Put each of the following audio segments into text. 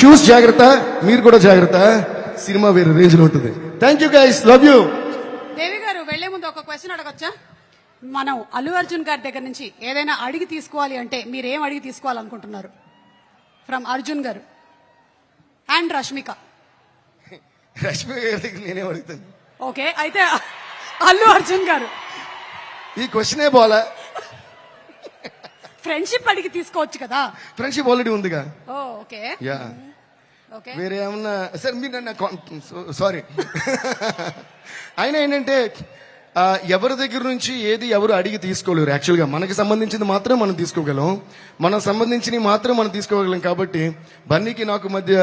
చూస్ జాగ్రత్త, మీరు కూడా జాగ్రత్త. సినిమా వేరే రేంజ్ లో ఉంటుంది. Thank you guys, love you. Devi గారు వెళ్లే ముందు ఒక క్వశ్చన్ అడగొచ్చా? మనం అల్లు అర్జున్ గారి దగ్గర నుంచి ఏదైనా అడిగి తీసుకోవాలి అంటే మీరు ఏం అడిగి తీసుకోవాలనుకుంటున్నారు? ఫ్రమ్ అర్జున్ గారు అండ్ రష్మిక. రష్మి గారి దగ్గర నేనేం అడుగుతాను? ఓకే, అయితే అల్లు అర్జున్ గారు ఈ క్వశ్చనే పోలా. ఫ్రెండ్షిప్ అడిగి తీసుకోవచ్చు కదా. ఫ్రెండ్షిప్ ఆల్రెడీ ఉందిగా. ఓ ఓకే యా, ఓకే. వేరే ఏమన్నా సార్ మీరు నన్ను సారీ. అయినా ఏంటంటే ఎవరి దగ్గర నుంచి ఏది ఎవరు అడిగి తీసుకోలేరు. యాక్చువల్గా మనకి సంబంధించింది మాత్రం మనం తీసుకోగలం, మనకు సంబంధించినవి మాత్రం మనం తీసుకోగలం. కాబట్టి బన్నీకి నాకు మధ్య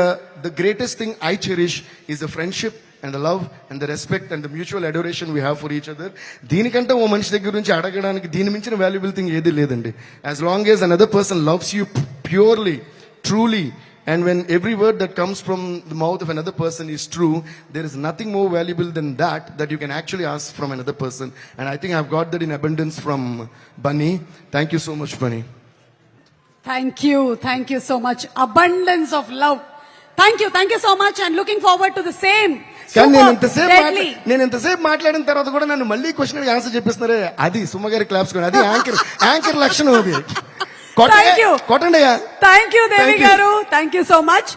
the greatest thing I cherish is the friendship and the love and the respect and the mutual adoration we have for each other. దీనికంటే ఓ మనిషి దగ్గర నుంచి అడగడానికి దీని మించిన వాల్యుబుల్ థింగ్ ఏది లేదండి. As long as another person loves you purely, truly, and when every word that comes from the mouth of another person is true, there is nothing more valuable than that you can actually ask from another person. And I think I've got that in abundance from Bunny. Thank you so much, Bunny. Thank you so much. Abundance of love. Thank you so much, and looking forward to the same. కానీ నేను Deadly. ఎంతసేపు మాట్లాడిన తర్వాత కూడా నన్ను మళ్ళీ question answer చెప్పిస్తున్నారే, అది సుమ్మగారి claps కూడా, అది యాంకర్ లక్షణం. అది Thank you. కొట్టండి. Thank you, Devi Thank you. garu. Thank you so much.